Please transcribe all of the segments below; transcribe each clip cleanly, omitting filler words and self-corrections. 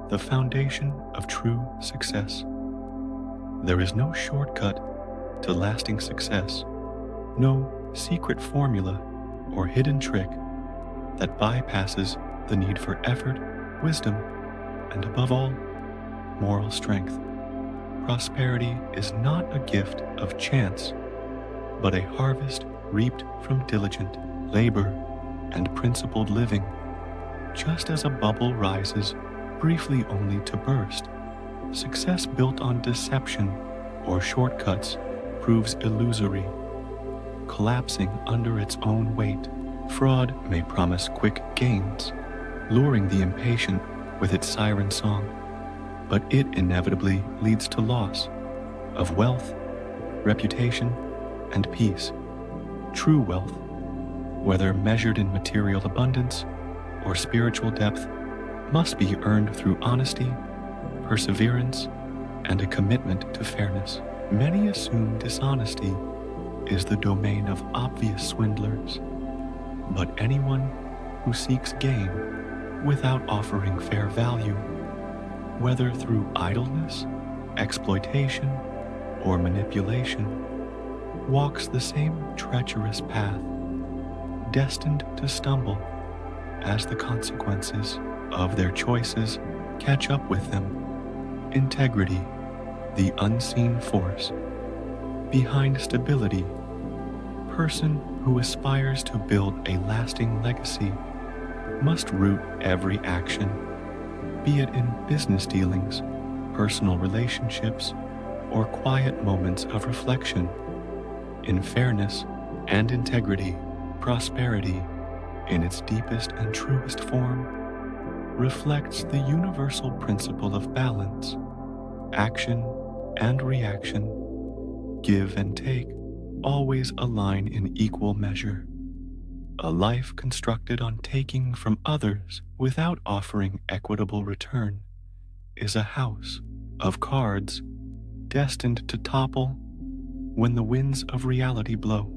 the foundation of true success. There is no shortcut to lasting success, no secret formula or hidden trick that bypasses the need for effort, wisdom, and above all, moral strength. Prosperity is not a gift of chance, but a harvest reaped from diligent labor and principled living. Just as a bubble rises briefly only to burst, success built on deception or shortcuts proves illusory, collapsing under its own weight. Fraud may promise quick gains, luring the impatient with its siren song, but it inevitably leads to loss of wealth, reputation, and peace. True wealth, whether measured in material abundance or spiritual depth, must be earned through honesty, perseverance, and a commitment to fairness. Many assume dishonesty is the domain of obvious swindlers, but anyone who seeks gain without offering fair value, whether through idleness, exploitation, or manipulation, walks the same treacherous path, destined to stumble as the consequences of their choices catch up with them. Integrity, the unseen force behind stability. Person who aspires to build a lasting legacy must root every action, be it in business dealings, personal relationships, or quiet moments of reflection, in fairness and integrity. Prosperity, in its deepest and truest form, reflects the universal principle of balance. Action and reaction, give and take, always align in equal measure. A life constructed on taking from others without offering equitable return is a house of cards destined to topple when the winds of reality blow.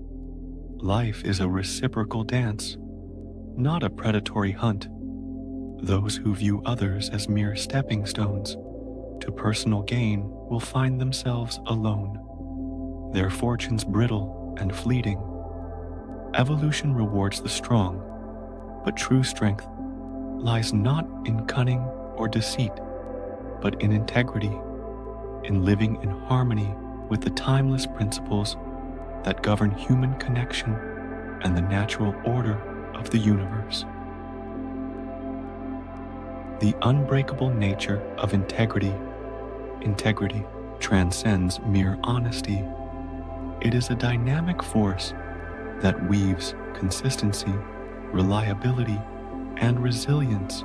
Life is a reciprocal dance, not a predatory hunt. Those who view others as mere stepping stones to personal gain will find themselves alone, their fortunes brittle and fleeting. Evolution rewards the strong, but true strength lies not in cunning or deceit, but in integrity, in living in harmony with the timeless principles that govern human connection and the natural order of the universe. The unbreakable nature of integrity. Integrity transcends mere honesty. It is a dynamic force that weaves consistency, reliability, and resilience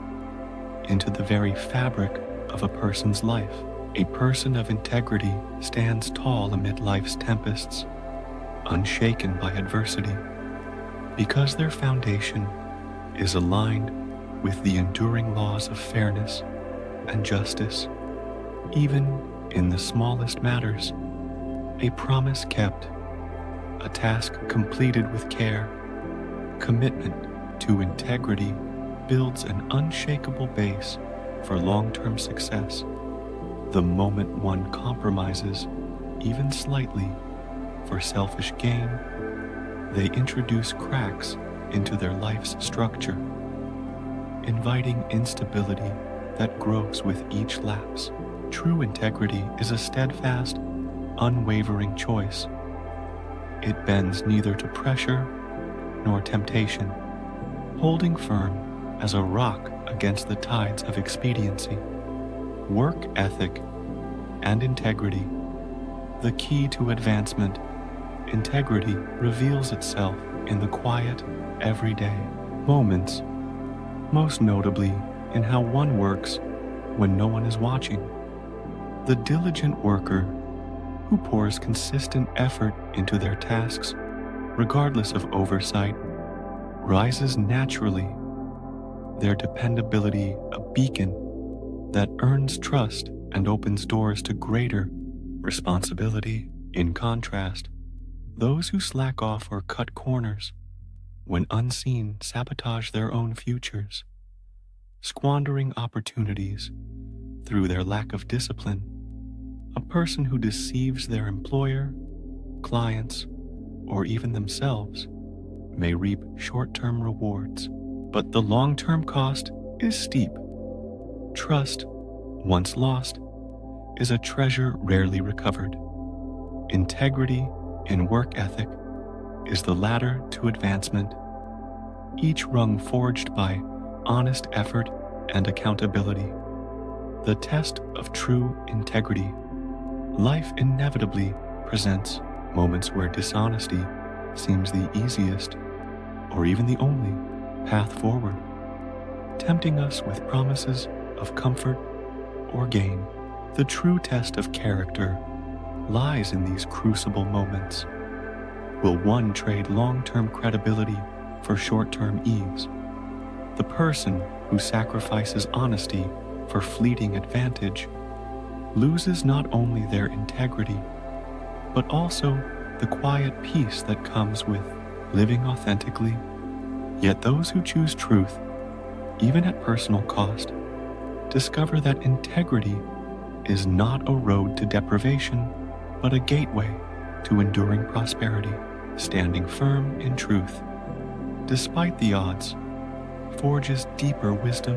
into the very fabric of a person's life. A person of integrity stands tall amid life's tempests, unshaken by adversity, because their foundation is aligned with the enduring laws of fairness and justice. Even in the smallest matters, a promise kept, a task completed with care, commitment to integrity builds an unshakable base for long-term success. The moment one compromises, even slightly, for selfish gain, they introduce cracks into their life's structure, inviting instability that grows with each lapse. True integrity is a steadfast, unwavering choice. It bends neither to pressure nor temptation, holding firm as a rock against the tides of expediency. Work ethic and integrity, the key to advancement. Integrity reveals itself in the quiet, everyday moments, most notably in how one works when no one is watching. The diligent worker who pours consistent effort into their tasks, regardless of oversight, rises naturally, their dependability a beacon that earns trust and opens doors to greater responsibility. In contrast, those who slack off or cut corners, when unseen, sabotage their own futures, squandering opportunities through their lack of discipline. A person who deceives their employer, clients, or even themselves may reap short-term rewards, but the long-term cost is steep. Trust, once lost, is a treasure rarely recovered. Integrity in work ethic is the ladder to advancement, each rung forged by honest effort and accountability. The test of true integrity. Life inevitably presents moments where dishonesty seems the easiest or even the only path forward, tempting us with promises of comfort or gain. The true test of character lies in these crucible moments. Will one trade long-term credibility for short-term ease? The person who sacrifices honesty for fleeting advantage loses not only their integrity, but also the quiet peace that comes with living authentically. Yet those who choose truth, even at personal cost, discover that integrity is not a road to deprivation, but a gateway to enduring prosperity. Standing firm in truth, despite the odds, forges deeper wisdom,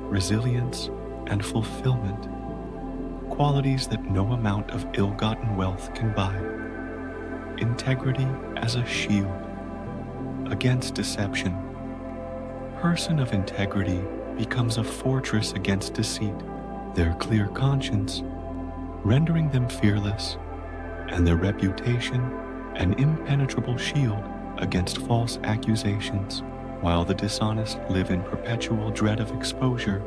resilience, and fulfillment, qualities that no amount of ill-gotten wealth can buy. Integrity as a shield against deception. Person of integrity becomes a fortress against deceit, their clear conscience rendering them fearless, and their reputation an impenetrable shield against false accusations. While the dishonest live in perpetual dread of exposure,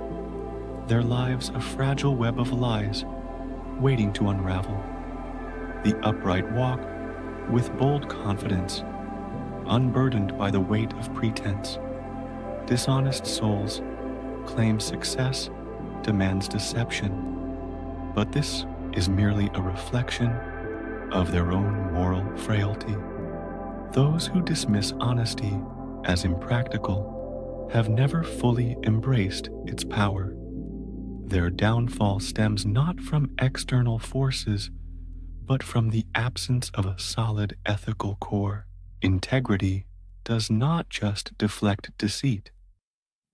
their lives a fragile web of lies waiting to unravel. The upright walk with bold confidence, unburdened by the weight of pretense. Dishonest souls claim success demands deception, but this is merely a reflection of their own moral frailty. Those who dismiss honesty as impractical have never fully embraced its power. Their downfall stems not from external forces, but from the absence of a solid ethical core. Integrity does not just deflect deceit,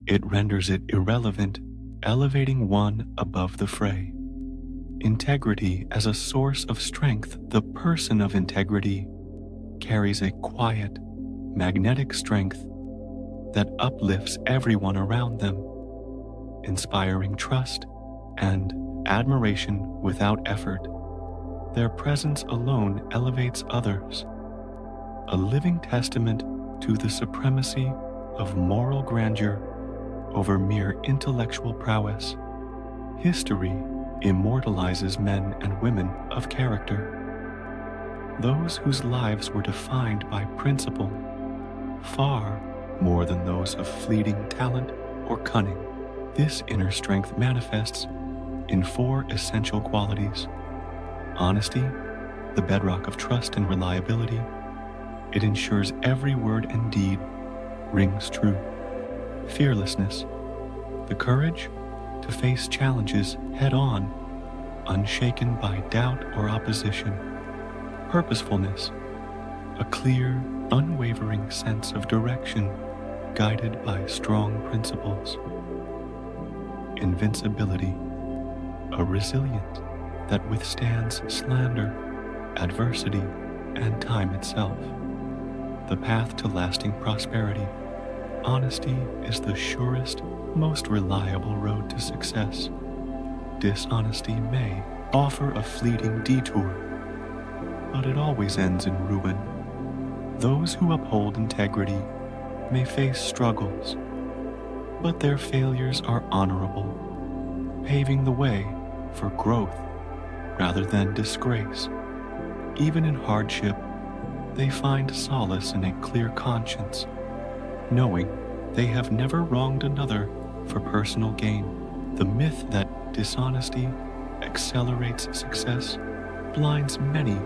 it renders it irrelevant, elevating one above the fray. Integrity as a source of strength. The person of integrity carries a quiet, magnetic strength that uplifts everyone around them, inspiring trust and admiration without effort. Their presence alone elevates others, a living testament to the supremacy of moral grandeur over mere intellectual prowess. History immortalizes men and women of character, those whose lives were defined by principle, far more than those of fleeting talent or cunning. This inner strength manifests in 4 essential qualities. Honesty, the bedrock of trust and reliability. It ensures every word and deed rings true. Fearlessness, the courage to face challenges head-on, unshaken by doubt or opposition. Purposefulness, a clear, unwavering sense of direction guided by strong principles. Invincibility, a resilience that withstands slander, adversity, and time itself. The path to lasting prosperity. Honesty is the surest, most reliable road to success. Dishonesty may offer a fleeting detour, but it always ends in ruin. Those who uphold integrity may face struggles, but their failures are honorable, paving the way for growth rather than disgrace. Even in hardship, they find solace in a clear conscience, knowing they have never wronged another for personal gain. The myth that dishonesty accelerates success blinds many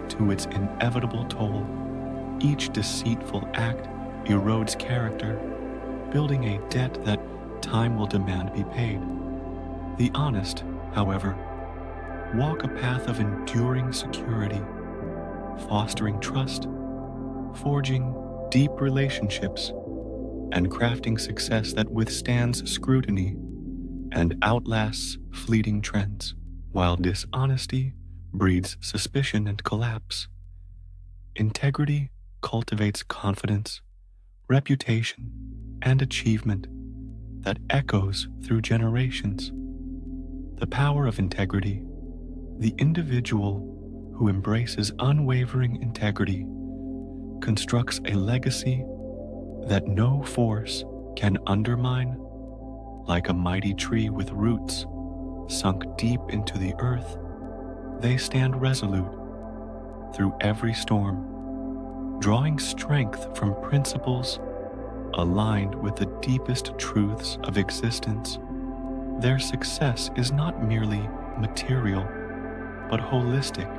to its inevitable toll. Each deceitful act erodes character, building a debt that time will demand be paid. The honest, however, walk a path of enduring security, fostering trust, forging deep relationships, and crafting success that withstands scrutiny and outlasts fleeting trends. While dishonesty breeds suspicion and collapse, integrity cultivates confidence, reputation, and achievement that echoes through generations. The power of integrity. The individual who embraces unwavering integrity constructs a legacy that no force can undermine. Like a mighty tree with roots sunk deep into the earth, they stand resolute through every storm, drawing strength from principles aligned with the deepest truths of existence. Their success is not merely material, but holistic,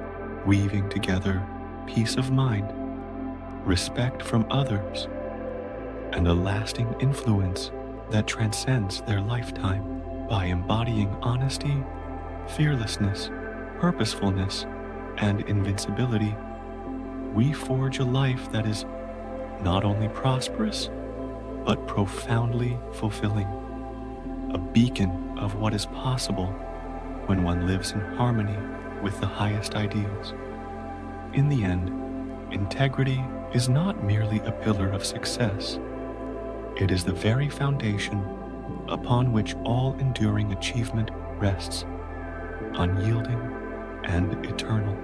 weaving together peace of mind, respect from others, and a lasting influence that transcends their lifetime. By embodying honesty, fearlessness, purposefulness, and invincibility, we forge a life that is not only prosperous, but profoundly fulfilling, a beacon of what is possible when one lives in harmony with the highest ideals. In the end, integrity is not merely a pillar of success. It is the very foundation upon which all enduring achievement rests, unyielding and eternal.